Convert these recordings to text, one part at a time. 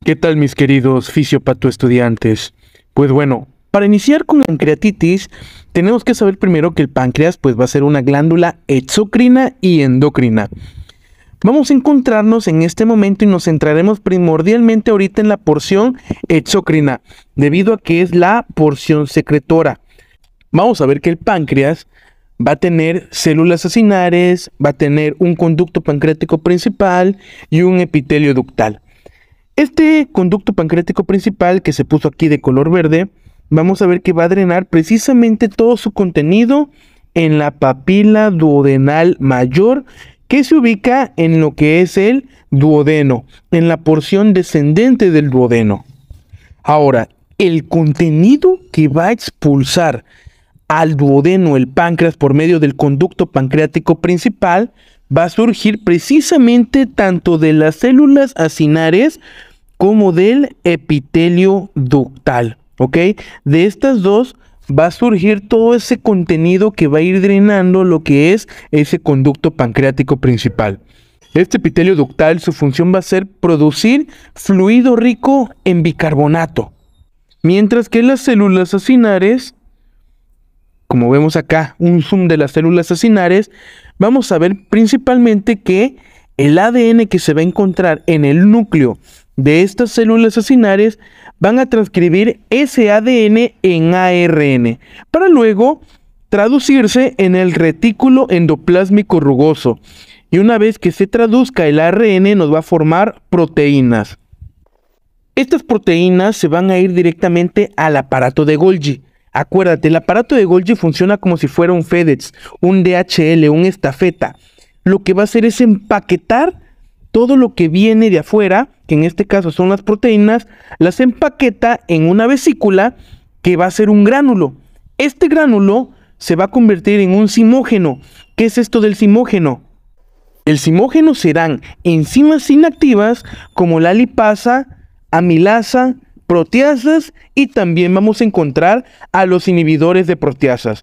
¿Qué tal, mis queridos fisiopato estudiantes? Pues bueno, para iniciar con la pancreatitis, tenemos que saber primero que el páncreas va a ser una glándula exocrina y endocrina. Vamos a encontrarnos en este momento y nos centraremos primordialmente ahorita en la porción exocrina, debido a que es la porción secretora. Vamos a ver que el páncreas va a tener células acinares, va a tener un conducto pancreático principal y un epitelio ductal. Este conducto pancreático principal, que se puso aquí de color verde, vamos a ver que va a drenar precisamente todo su contenido en la papila duodenal mayor, que se ubica en lo que es el duodeno, en la porción descendente del duodeno. Ahora, el contenido que va a expulsar al duodeno el páncreas por medio del conducto pancreático principal va a surgir precisamente tanto de las células acinares como del epitelio ductal, ¿ok? De estas dos va a surgir todo ese contenido que va a ir drenando lo que es ese conducto pancreático principal. Este epitelio ductal, su función va a ser producir fluido rico en bicarbonato, mientras que las células acinares, como vemos acá, un zoom de las células acinares, vamos a ver principalmente que el ADN que se va a encontrar en el núcleo de estas células acinares van a transcribir ese ADN en ARN, para luego traducirse en el retículo endoplásmico rugoso. Y una vez que se traduzca el ARN nos va a formar proteínas. Estas proteínas se van a ir directamente al aparato de Golgi. Acuérdate, el aparato de Golgi funciona como si fuera un FedEx, un DHL, un estafeta. Lo que va a hacer es empaquetar todo lo que viene de afuera, que en este caso son las proteínas, las empaqueta en una vesícula que va a ser un gránulo. Este gránulo se va a convertir en un zimógeno. ¿Qué es esto del zimógeno? El zimógeno serán enzimas inactivas como la lipasa, amilasa, proteasas, y también vamos a encontrar a los inhibidores de proteasas.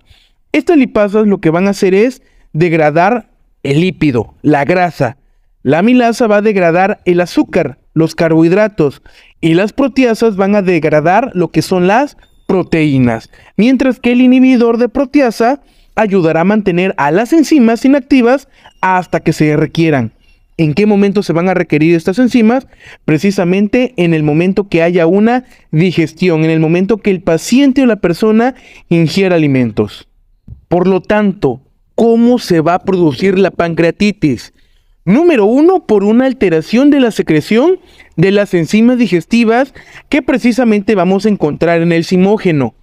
Estas lipasas lo que van a hacer es degradar el lípido, la grasa. La amilasa va a degradar el azúcar, los carbohidratos, y las proteasas van a degradar lo que son las proteínas, mientras que el inhibidor de proteasa ayudará a mantener a las enzimas inactivas hasta que se requieran. ¿En qué momento se van a requerir estas enzimas? Precisamente en el momento que haya una digestión, en el momento que el paciente o la persona ingiera alimentos. Por lo tanto, ¿cómo se va a producir la pancreatitis? Número 1, por una alteración de la secreción de las enzimas digestivas que precisamente vamos a encontrar en el zimógeno.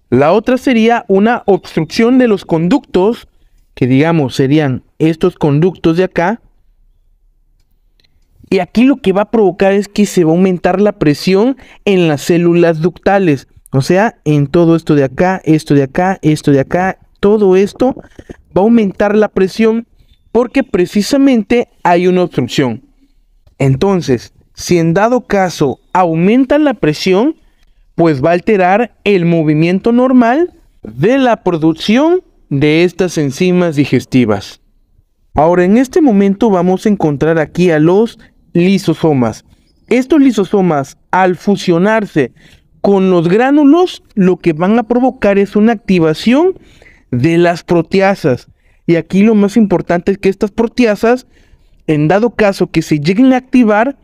La otra sería una obstrucción de los conductos, que digamos serían estos conductos de acá. Y aquí lo que va a provocar es que se va a aumentar la presión en las células ductales. O sea, en todo esto de acá, esto de acá, esto de acá, todo esto va a aumentar la presión porque precisamente hay una obstrucción. Entonces, si en dado caso aumenta la presión, pues va a alterar el movimiento normal de la producción de estas enzimas digestivas. Ahora, en este momento vamos a encontrar aquí a los lisosomas. Estos lisosomas, al fusionarse con los gránulos, lo que van a provocar es una activación de las proteasas. Y aquí lo más importante es que estas proteasas, en dado caso que se lleguen a activar,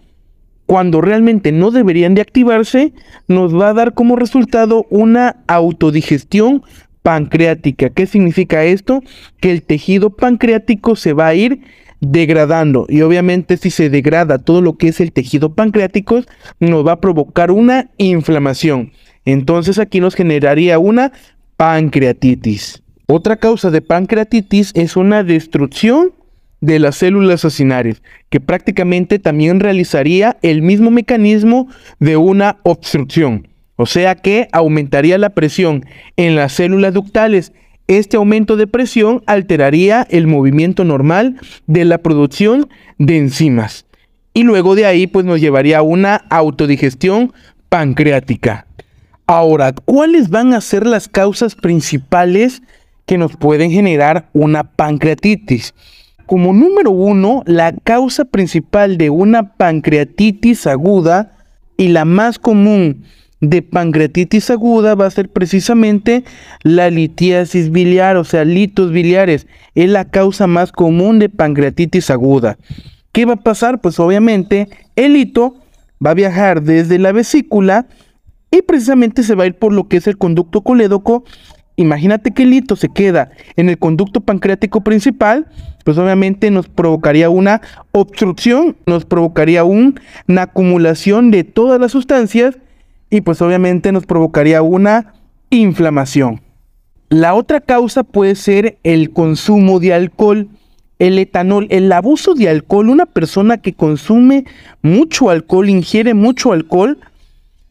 cuando realmente no deberían de activarse, nos va a dar como resultado una autodigestión pancreática. ¿Qué significa esto? Que el tejido pancreático se va a ir degradando, y obviamente si se degrada todo lo que es el tejido pancreático, nos va a provocar una inflamación. Entonces aquí nos generaría una pancreatitis. Otra causa de pancreatitis es una destrucción de las células acinares, que prácticamente también realizaría el mismo mecanismo de una obstrucción. O sea que aumentaría la presión en las células ductales. Este aumento de presión alteraría el movimiento normal de la producción de enzimas. Y luego de ahí pues nos llevaría a una autodigestión pancreática. Ahora, ¿cuáles van a ser las causas principales que nos pueden generar una pancreatitis? Como número 1, la causa principal de una pancreatitis aguda y la más común de pancreatitis aguda va a ser precisamente la litiasis biliar, o sea, litos biliares. Es la causa más común de pancreatitis aguda. ¿Qué va a pasar? Pues obviamente el lito va a viajar desde la vesícula y precisamente se va a ir por lo que es el conducto colédoco. Imagínate que el lito se queda en el conducto pancreático principal, pues obviamente nos provocaría una obstrucción, nos provocaría una acumulación de todas las sustancias y pues obviamente nos provocaría una inflamación. La otra causa puede ser el consumo de alcohol, el etanol, el abuso de alcohol. Una persona que consume mucho alcohol, ingiere mucho alcohol,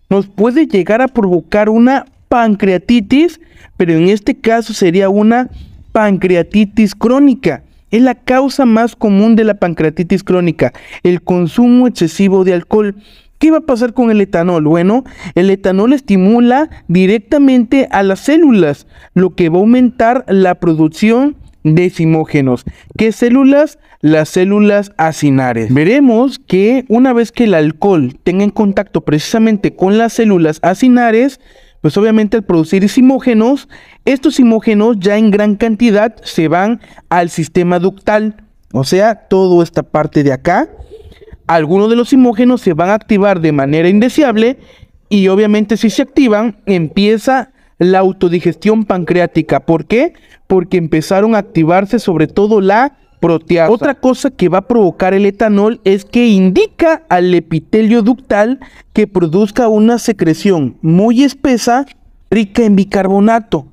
nos puede llegar a provocar una pancreatitis, pero en este caso sería una pancreatitis crónica. Es la causa más común de la pancreatitis crónica, el consumo excesivo de alcohol. ¿Qué va a pasar con el etanol? Bueno, el etanol estimula directamente a las células, lo que va a aumentar la producción de zimógenos. ¿Qué células? Las células acinares. Veremos que una vez que el alcohol tenga en contacto precisamente con las células acinares, pues obviamente al producir zimógenos, estos zimógenos ya en gran cantidad se van al sistema ductal, o sea, toda esta parte de acá. Algunos de los zimógenos se van a activar de manera indeseable y obviamente si se activan empieza la autodigestión pancreática. ¿Por qué? Porque empezaron a activarse sobre todo la proteasa. Otra cosa que va a provocar el etanol es que indica al epitelio ductal que produzca una secreción muy espesa, rica en bicarbonato.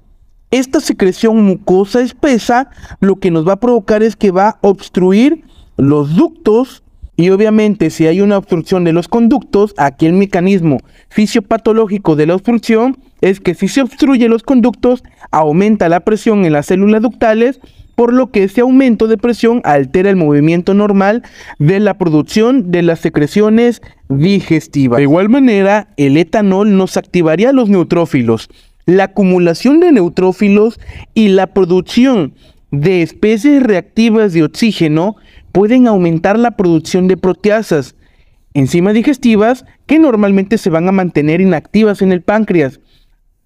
Esta secreción mucosa espesa lo que nos va a provocar es que va a obstruir los ductos. Y obviamente si hay una obstrucción de los conductos, aquí el mecanismo fisiopatológico de la obstrucción es que si se obstruye los conductos, aumenta la presión en las células ductales, por lo que ese aumento de presión altera el movimiento normal de la producción de las secreciones digestivas. De igual manera, el etanol nos activaría los neutrófilos. La acumulación de neutrófilos y la producción de especies reactivas de oxígeno pueden aumentar la producción de proteasas, enzimas digestivas que normalmente se van a mantener inactivas en el páncreas.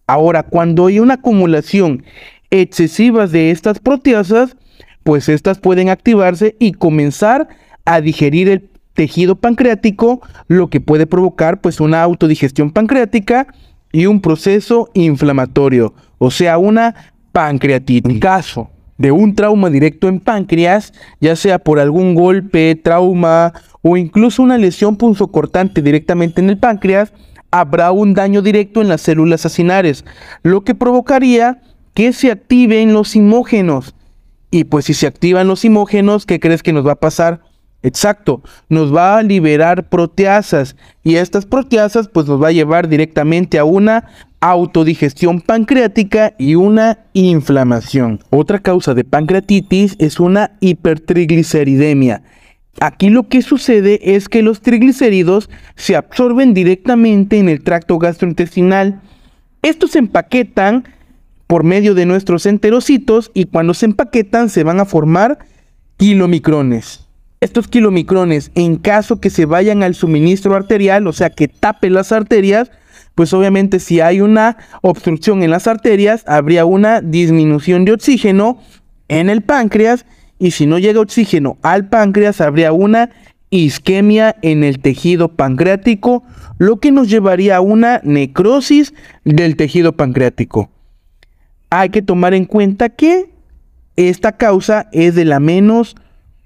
Ahora, cuando hay una acumulación excesiva de estas proteasas, pues estas pueden activarse y comenzar a digerir el tejido pancreático, lo que puede provocar pues una autodigestión pancreática y un proceso inflamatorio, o sea, una pancreatitis. En caso de un trauma directo en páncreas, ya sea por algún golpe, trauma o incluso una lesión punzocortante directamente en el páncreas, habrá un daño directo en las células acinares, lo que provocaría que se activen los zimógenos. Y pues si se activan los zimógenos, ¿qué crees que nos va a pasar? Exacto, nos va a liberar proteasas y estas proteasas pues nos va a llevar directamente a una autodigestión pancreática y una inflamación. Otra causa de pancreatitis es una hipertrigliceridemia. Aquí lo que sucede es que los triglicéridos se absorben directamente en el tracto gastrointestinal. Estos se empaquetan por medio de nuestros enterocitos y cuando se empaquetan se van a formar kilomicrones. Estos kilomicrones, en caso que se vayan al suministro arterial, o sea que tape las arterias, pues obviamente si hay una obstrucción en las arterias, habría una disminución de oxígeno en el páncreas y si no llega oxígeno al páncreas, habría una isquemia en el tejido pancreático, lo que nos llevaría a una necrosis del tejido pancreático. Hay que tomar en cuenta que esta causa es de la menos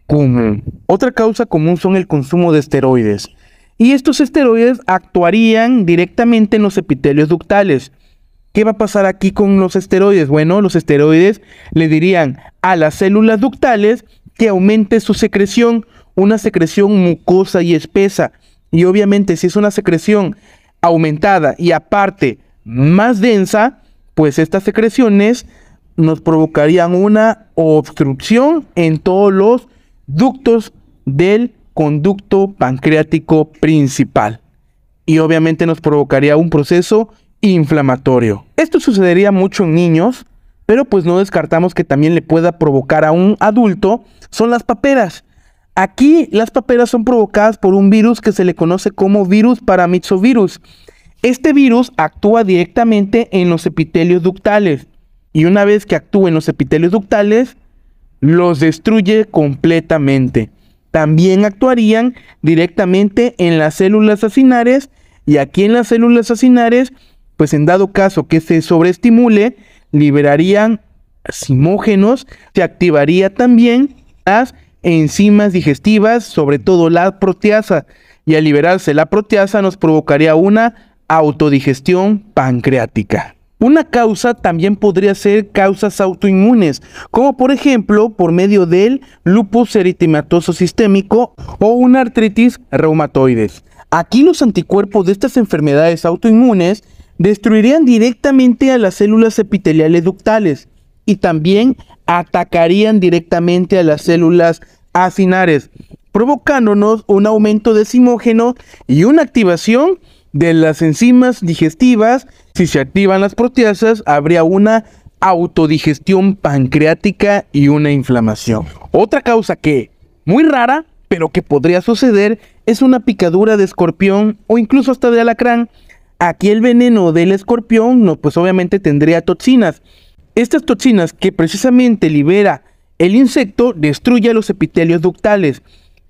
común. Otra causa común son el consumo de esteroides. Y estos esteroides actuarían directamente en los epitelios ductales. ¿Qué va a pasar aquí con los esteroides? Bueno, los esteroides le dirían a las células ductales que aumente su secreción, una secreción mucosa y espesa. Y obviamente si es una secreción aumentada y aparte más densa, pues estas secreciones nos provocarían una obstrucción en todos los ductos del conducto pancreático principal y obviamente nos provocaría un proceso inflamatorio. Esto sucedería mucho en niños, pero pues no descartamos que también le pueda provocar a un adulto. Son las paperas. Aquí las paperas son provocadas por un virus que se le conoce como virus paramyxovirus. Este virus actúa directamente en los epitelios ductales y una vez que actúa en los epitelios ductales, los destruye completamente. También actuarían directamente en las células acinares y aquí en las células acinares, pues en dado caso que se sobreestimule, liberarían simógenos, se activaría también las enzimas digestivas, sobre todo la proteasa, y al liberarse la proteasa nos provocaría una autodigestión pancreática. Una causa también podría ser causas autoinmunes, como por ejemplo por medio del lupus eritematoso sistémico o una artritis reumatoide. Aquí los anticuerpos de estas enfermedades autoinmunes destruirían directamente a las células epiteliales ductales y también atacarían directamente a las células acinares, provocándonos un aumento de simógeno y una activación de las enzimas digestivas. Si se activan las proteasas, habría una autodigestión pancreática y una inflamación. Otra causa que, muy rara, pero que podría suceder, es una picadura de escorpión o incluso hasta de alacrán. Aquí el veneno del escorpión, pues obviamente tendría toxinas. Estas toxinas que precisamente libera el insecto destruye los epitelios ductales.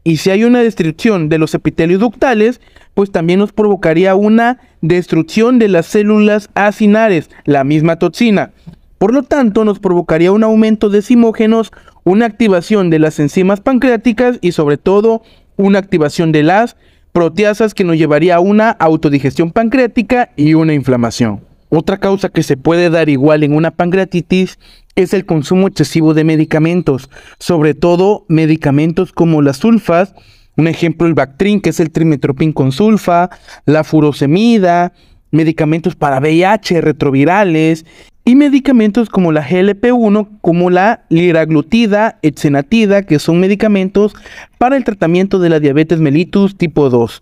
Y si hay una destrucción de los epitelios ductales, pues también nos provocaría una destrucción de las células acinares, la misma toxina. Por lo tanto, nos provocaría un aumento de simógenos, una activación de las enzimas pancreáticas y sobre todo una activación de las proteasas que nos llevaría a una autodigestión pancreática y una inflamación. Otra causa que se puede dar igual en una pancreatitis es el consumo excesivo de medicamentos, sobre todo medicamentos como las sulfas, un ejemplo el Bactrim, que es el trimestoprim con sulfa, la furosemida, medicamentos para VIH, retrovirales, y medicamentos como la GLP-1, como la liraglutida, exenatida, que son medicamentos para el tratamiento de la diabetes mellitus tipo 2.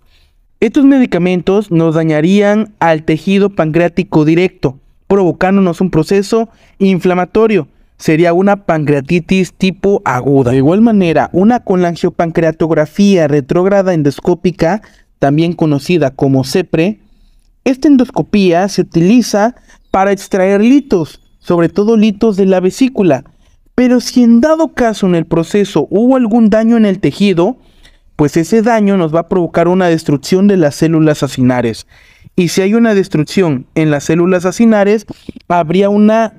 Estos medicamentos nos dañarían al tejido pancreático directo, provocándonos un proceso inflamatorio. Sería una pancreatitis tipo aguda. De igual manera, una colangiopancreatografía retrógrada endoscópica, también conocida como CEPRE, esta endoscopía se utiliza para extraer litos, sobre todo litos de la vesícula. Pero si en dado caso en el proceso hubo algún daño en el tejido, pues ese daño nos va a provocar una destrucción de las células acinares. Y si hay una destrucción en las células acinares, habría una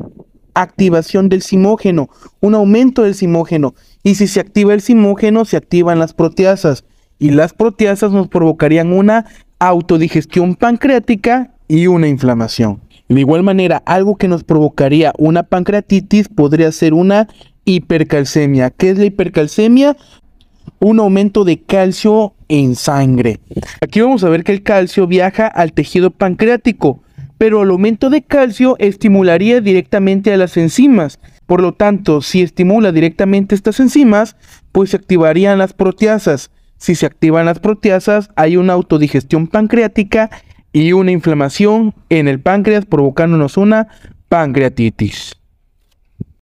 activación del simógeno, un aumento del simógeno. Y si se activa el simógeno, se activan las proteasas. Y las proteasas nos provocarían una autodigestión pancreática y una inflamación. De igual manera, algo que nos provocaría una pancreatitis podría ser una hipercalcemia. ¿Qué es la hipercalcemia? Un aumento de calcio en sangre. Aquí vamos a ver que el calcio viaja al tejido pancreático, pero el aumento de calcio estimularía directamente a las enzimas. Por lo tanto, si estimula directamente estas enzimas, pues se activarían las proteasas. Si se activan las proteasas, hay una autodigestión pancreática y una inflamación en el páncreas, provocándonos una pancreatitis.